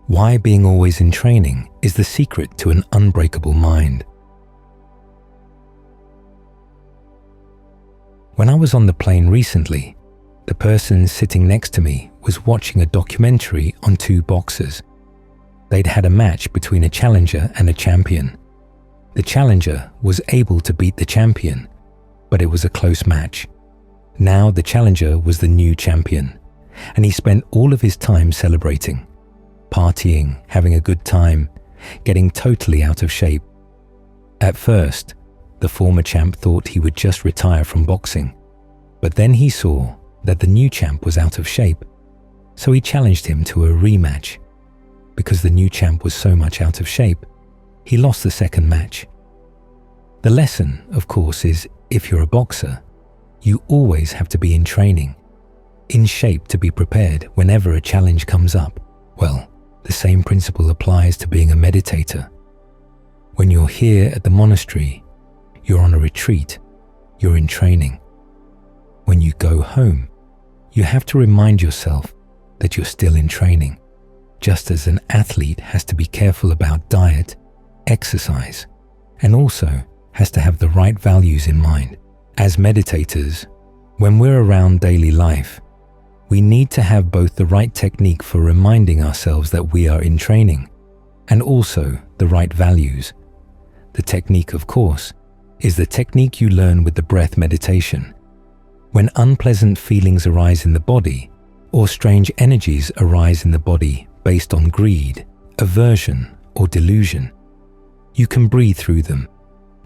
Why being always in training is the secret to an unbreakable mind. When I was on the plane recently, the person sitting next to me was watching a documentary on two boxers. They'd had a match between a challenger and a champion. The challenger was able to beat the champion, but it was a close match. Now the challenger was the new champion, and he spent all of his time celebrating, partying, having a good time, getting totally out of shape. At first, the former champ thought he would just retire from boxing, but then he saw that the new champ was out of shape, so he challenged him to a rematch. Because the new champ was so much out of shape, he lost the second match. The lesson, of course, is if you're a boxer, you always have to be in training, in shape to be prepared whenever a challenge comes up. Well, the same principle applies to being a meditator. When you're here at the monastery, you're on a retreat, you're in training. When you go home, you have to remind yourself that you're still in training, just as an athlete has to be careful about diet, exercise, and also has to have the right values in mind. As meditators, when we're around daily life, we need to have both the right technique for reminding ourselves that we are in training and also the right values. The technique, of course, is the technique you learn with the breath meditation. When unpleasant feelings arise in the body or strange energies arise in the body based on greed, aversion, or delusion, you can breathe through them,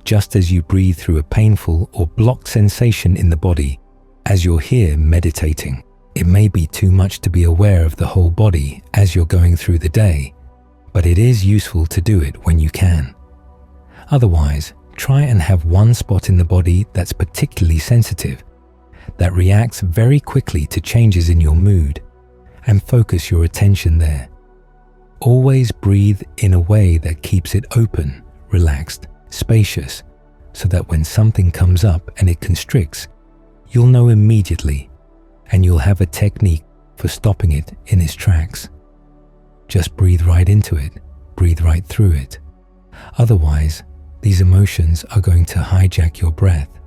just as you breathe through a painful or blocked sensation in the body as you're here meditating. It may be too much to be aware of the whole body as you're going through the day, but it is useful to do it when you can. Otherwise, try and have one spot in the body that's particularly sensitive, that reacts very quickly to changes in your mood, and focus your attention there. Always breathe in a way that keeps it open, relaxed, spacious, so that when something comes up and it constricts, you'll know immediately, and you'll have a technique for stopping it in its tracks. Just breathe right into it, breathe right through it. Otherwise, these emotions are going to hijack your breath,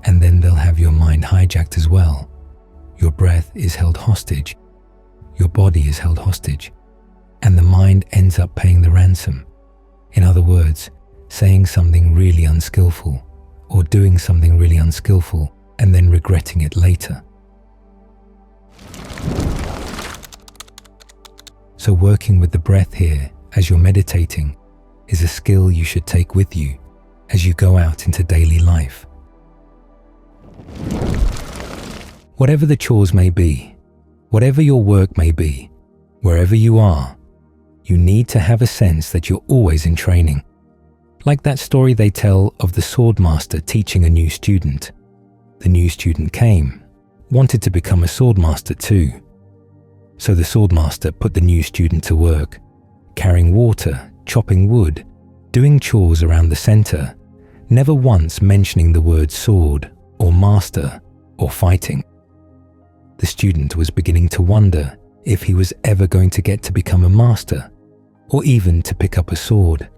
and then they'll have your mind hijacked as well. Your breath is held hostage, your body is held hostage, and the mind ends up paying the ransom. In other words, saying something really unskillful or doing something really unskillful and then regretting it later. So working with the breath here as you're meditating is a skill you should take with you as you go out into daily life. Whatever the chores may be, whatever your work may be, wherever you are, you need to have a sense that you're always in training. Like that story they tell of the swordmaster teaching a new student. The new student came, wanted to become a swordmaster too. So the swordmaster put the new student to work, carrying water, chopping wood, doing chores around the center, never once mentioning the word sword or master or fighting. The student was beginning to wonder if he was ever going to get to become a master or even to pick up a sword.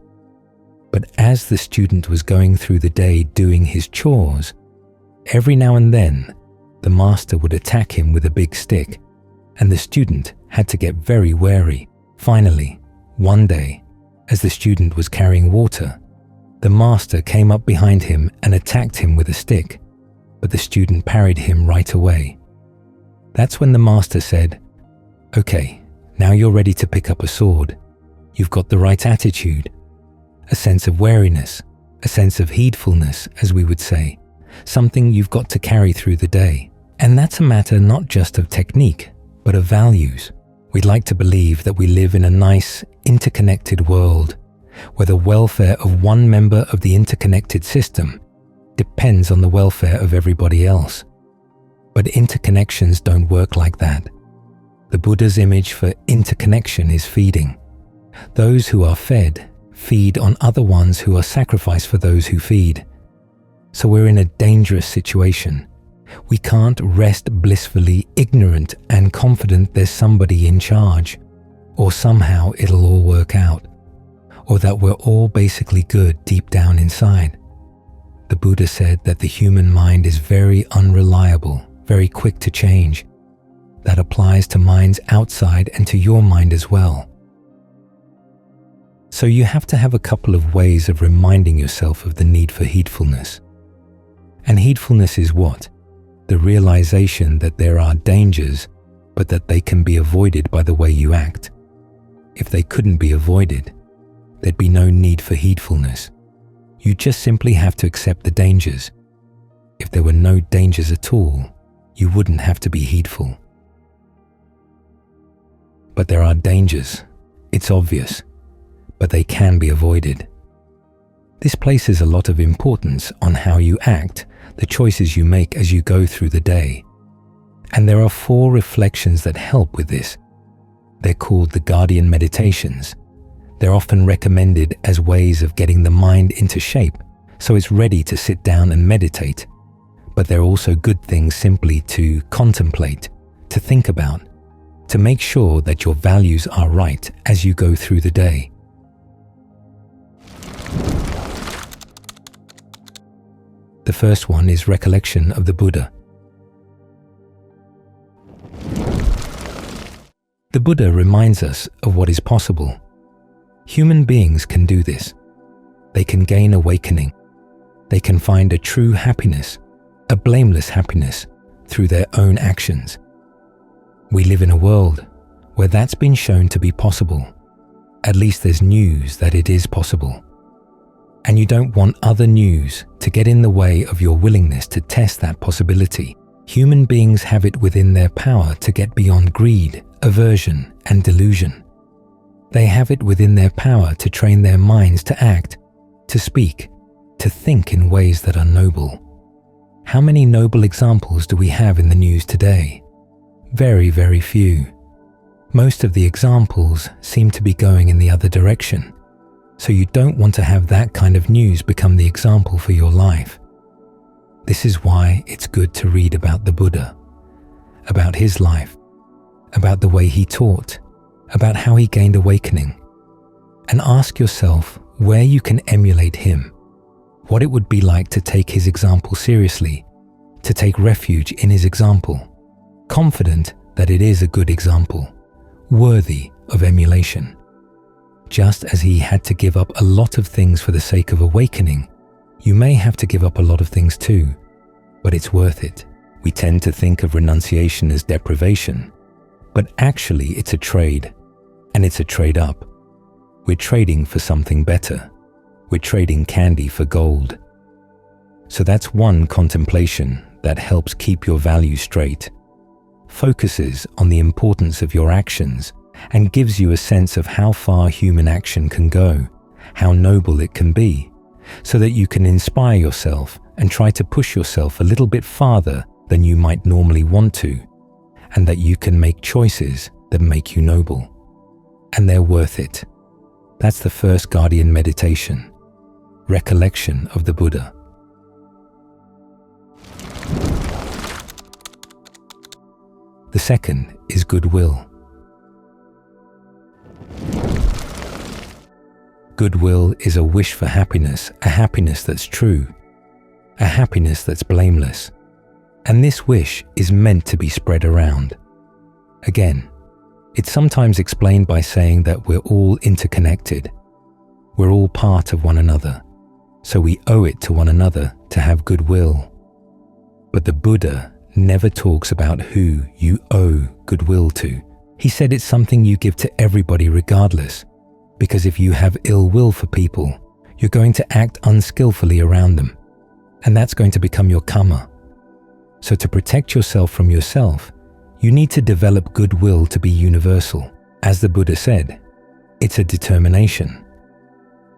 But as the student was going through the day doing his chores, every now and then the master would attack him with a big stick, and the student had to get very wary. Finally, one day, as the student was carrying water, the master came up behind him and attacked him with a stick, but the student parried him right away. That's when the master said, "Okay, now you're ready to pick up a sword. You've got the right attitude, a sense of wariness, a sense of heedfulness, as we would say, something you've got to carry through the day." And that's a matter not just of technique, but of values. We'd like to believe that we live in a nice, interconnected world, where the welfare of one member of the interconnected system depends on the welfare of everybody else. But interconnections don't work like that. The Buddha's image for interconnection is feeding. Those who are fed feed on other ones who are sacrificed for those who feed. So we're in a dangerous situation. We can't rest blissfully ignorant and confident there's somebody in charge. or somehow it'll all work out, or that we're all basically good deep down inside. The Buddha said that the human mind is very unreliable, very quick to change. That applies to minds outside and to your mind as well. So you have to have a couple of ways of reminding yourself of the need for heedfulness. And heedfulness is what? The realization that there are dangers, but that they can be avoided by the way you act. If they couldn't be avoided, there'd be no need for heedfulness. You just simply have to accept the dangers. If there were no dangers at all, you wouldn't have to be heedful. But there are dangers. It's obvious. But they can be avoided. This places a lot of importance on how you act, the choices you make as you go through the day. And there are 4 reflections that help with this. They're called the guardian meditations. They're often recommended as ways of getting the mind into shape, so it's ready to sit down and meditate. But they're also good things simply to contemplate, to think about, to make sure that your values are right as you go through the day. The first one is recollection of the Buddha. The Buddha reminds us of what is possible. Human beings can do this. They can gain awakening. They can find a true happiness, a blameless happiness, through their own actions. We live in a world where that's been shown to be possible. At least there's news that it is possible. And you don't want other news to get in the way of your willingness to test that possibility. Human beings have it within their power to get beyond greed, aversion, and delusion. They have it within their power to train their minds to act, to speak, to think in ways that are noble. How many noble examples do we have in the news today? Very, very few. Most of the examples seem to be going in the other direction. So you don't want to have that kind of news become the example for your life. This is why it's good to read about the Buddha, about his life, about the way he taught, about how he gained awakening, and ask yourself where you can emulate him, what it would be like to take his example seriously, to take refuge in his example, confident that it is a good example, worthy of emulation. Just as he had to give up a lot of things for the sake of awakening, you may have to give up a lot of things too, but it's worth it. We tend to think of renunciation as deprivation, but actually it's a trade, and it's a trade up. We're trading for something better. We're trading candy for gold. So that's one contemplation that helps keep your values straight, focuses on the importance of your actions, and gives you a sense of how far human action can go, how noble it can be, so that you can inspire yourself and try to push yourself a little bit farther than you might normally want to, and that you can make choices that make you noble. And they're worth it. That's the first guardian meditation, recollection of the Buddha. The second is goodwill. Goodwill is a wish for happiness, a happiness that's true, a happiness that's blameless. And this wish is meant to be spread around. Again, it's sometimes explained by saying that we're all interconnected. We're all part of one another, so we owe it to one another to have goodwill. But the Buddha never talks about who you owe goodwill to. He said it's something you give to everybody regardless, because if you have ill will for people, you're going to act unskillfully around them, and that's going to become your karma. So to protect yourself from yourself, you need to develop goodwill to be universal. As the Buddha said, it's a determination.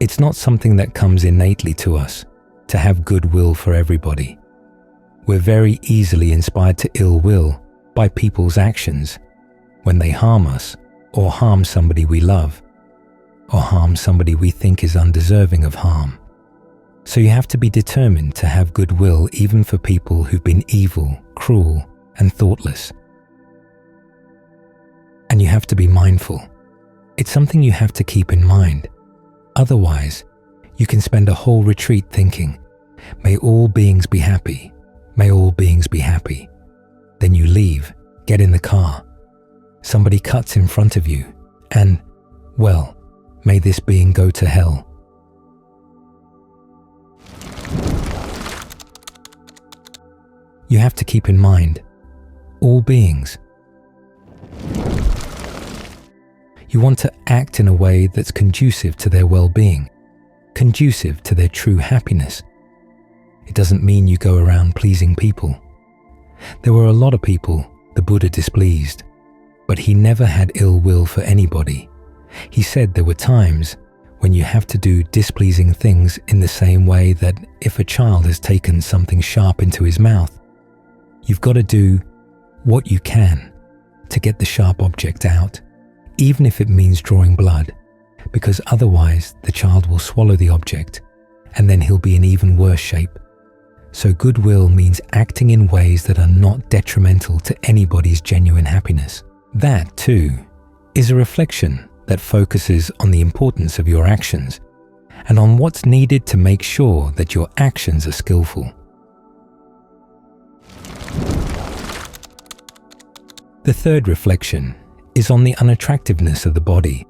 It's not something that comes innately to us, to have goodwill for everybody. We're very easily inspired to ill will by people's actions when they harm us or harm somebody we love or harm somebody we think is undeserving of harm. So you have to be determined to have goodwill even for people who've been evil, cruel, and thoughtless. And you have to be mindful. It's something you have to keep in mind. Otherwise, you can spend a whole retreat thinking, "May all beings be happy. May all beings be happy." Then you leave, get in the car. Somebody cuts in front of you, and, well, may this being go to hell. You have to keep in mind, all beings. You want to act in a way that's conducive to their well-being, conducive to their true happiness. It doesn't mean you go around pleasing people. There were a lot of people the Buddha displeased, but he never had ill will for anybody. He said there were times when you have to do displeasing things in the same way that if a child has taken something sharp into his mouth, you've got to do what you can to get the sharp object out, even if it means drawing blood, because otherwise the child will swallow the object and then he'll be in even worse shape. So goodwill means acting in ways that are not detrimental to anybody's genuine happiness. That, too, is a reflection that focuses on the importance of your actions and on what's needed to make sure that your actions are skillful. The third reflection is on the unattractiveness of the body.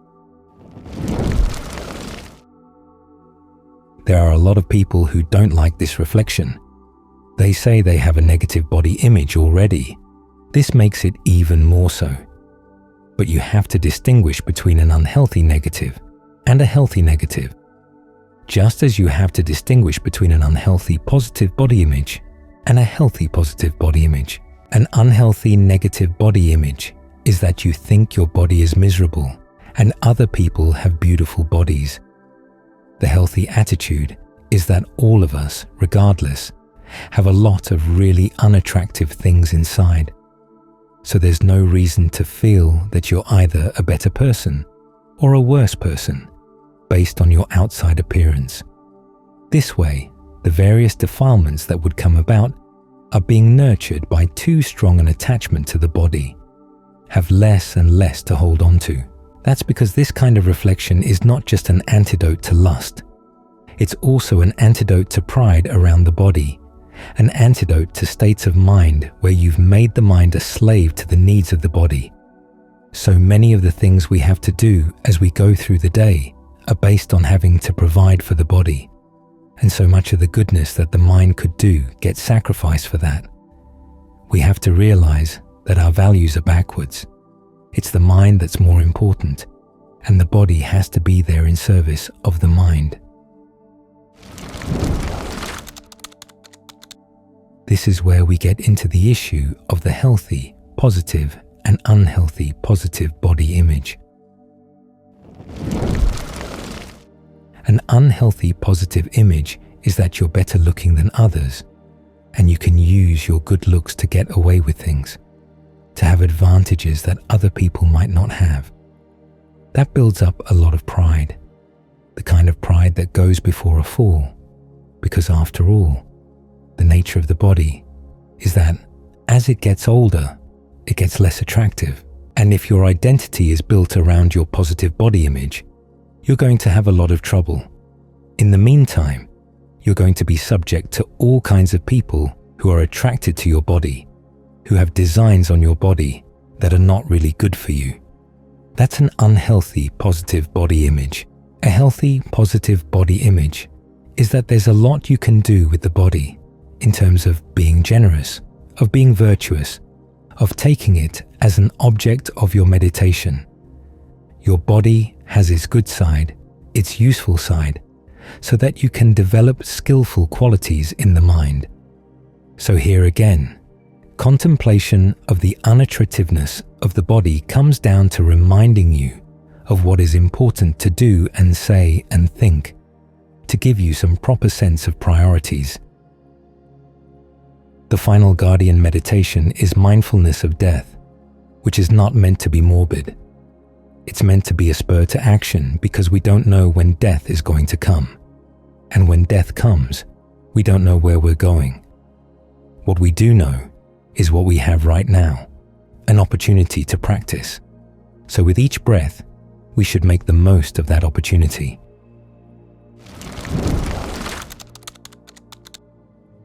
There are a lot of people who don't like this reflection. They say they have a negative body image already. This makes it even more so. But you have to distinguish between an unhealthy negative and a healthy negative. Just as you have to distinguish between an unhealthy positive body image and a healthy positive body image. An unhealthy negative body image is that you think your body is miserable and other people have beautiful bodies. The healthy attitude is that all of us, regardless, have a lot of really unattractive things inside. So there's no reason to feel that you're either a better person or a worse person based on your outside appearance. This way, the various defilements that would come about are being nurtured by too strong an attachment to the body, have less and less to hold on to. That's because this kind of reflection is not just an antidote to lust. It's also an antidote to pride around the body, an antidote to states of mind where you've made the mind a slave to the needs of the body. So many of the things we have to do as we go through the day are based on having to provide for the body. And so much of the goodness that the mind could do gets sacrificed for that. We have to realize that our values are backwards. It's the mind that's more important, and the body has to be there in service of the mind. This is where we get into the issue of the healthy, positive, and unhealthy positive body image. An unhealthy positive image is that you're better looking than others, and you can use your good looks to get away with things, to have advantages that other people might not have. That builds up a lot of pride, the kind of pride that goes before a fall, because after all, the nature of the body is that as it gets older, it gets less attractive. And if your identity is built around your positive body image, you're going to have a lot of trouble. In the meantime, you're going to be subject to all kinds of people who are attracted to your body, who have designs on your body that are not really good for you. That's an unhealthy positive body image. A healthy positive body image is that there's a lot you can do with the body in terms of being generous, of being virtuous, of taking it as an object of your meditation. Your body has its good side, its useful side, so that you can develop skillful qualities in the mind. So here again, contemplation of the unattractiveness of the body comes down to reminding you of what is important to do and say and think, to give you some proper sense of priorities. The final guardian meditation is mindfulness of death, which is not meant to be morbid. It's meant to be a spur to action because we don't know when death is going to come. And when death comes, we don't know where we're going. What we do know is what we have right now, an opportunity to practice. So with each breath, we should make the most of that opportunity.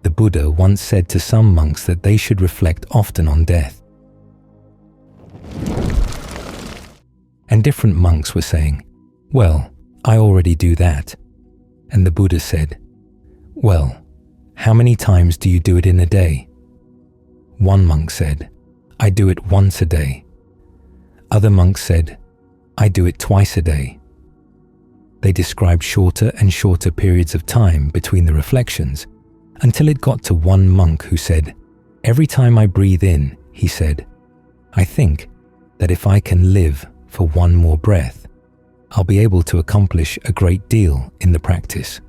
The Buddha once said to some monks that they should reflect often on death. And different monks were saying, "Well, I already do that." And the Buddha said, "Well, how many times do you do it in a day?" One monk said, "I do it once a day." Other monks said, "I do it twice a day." They described shorter and shorter periods of time between the reflections until it got to one monk who said, "Every time I breathe in," he said, "I think that if I can live for one more breath, I'll be able to accomplish a great deal in the practice."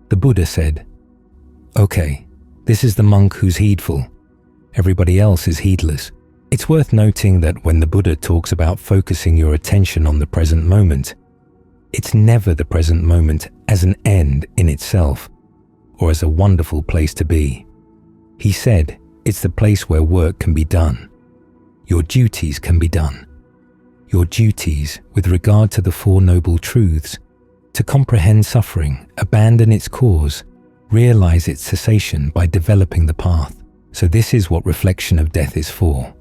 The Buddha said, "Okay, this is the monk who's heedful. Everybody else is heedless." It's worth noting that when the Buddha talks about focusing your attention on the present moment, it's never the present moment as an end in itself, or as a wonderful place to be. He said it's the place where work can be done. Your duties can be done. Your duties with regard to the Four Noble Truths, to comprehend suffering, abandon its cause, realize its cessation by developing the path. So this is what reflection of death is for.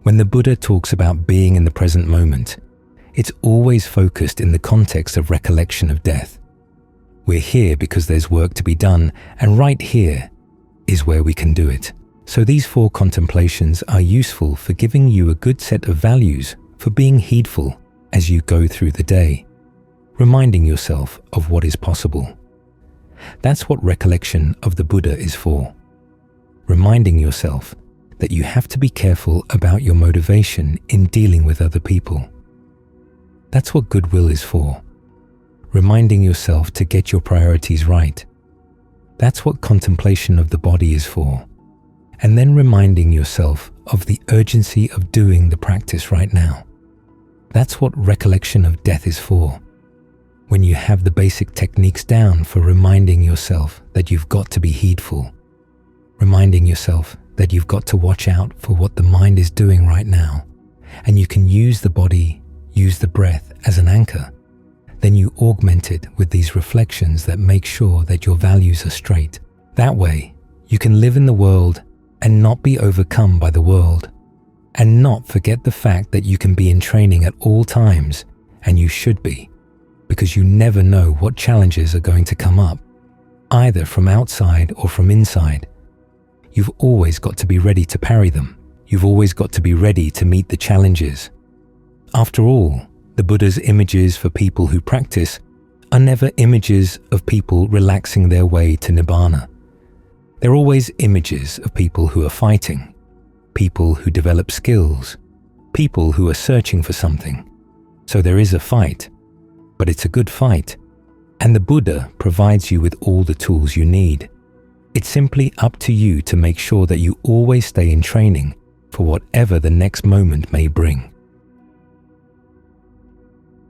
When the Buddha talks about being in the present moment, it's always focused in the context of recollection of death. We're here because there's work to be done, and right here is where we can do it. So these four contemplations are useful for giving you a good set of values for being heedful as you go through the day, reminding yourself of what is possible. That's what recollection of the Buddha is for. Reminding yourself that you have to be careful about your motivation in dealing with other people. That's what Goodwill is for. Reminding yourself to get your priorities right. That's what contemplation of the body is for. And then reminding yourself of the urgency of doing the practice right now. That's what recollection of death is for. When you have the basic techniques down for reminding yourself that you've got to be heedful, reminding yourself that you've got to watch out for what the mind is doing right now, and you can use the body, use the breath as an anchor, then you augment it with these reflections that make sure that your values are straight. That way, you can live in the world and not be overcome by the world, and not forget the fact that you can be in training at all times, and you should be, because you never know what challenges are going to come up, either from outside or from inside. You've always got to be ready to parry them. You've always got to be ready to meet the challenges. After all, the Buddha's images for people who practice are never images of people relaxing their way to Nibbana. They're always images of people who are fighting, people who develop skills, people who are searching for something. So there is a fight, but it's a good fight, and the Buddha provides you with all the tools you need. It's simply up to you to make sure that you always stay in training for whatever the next moment may bring.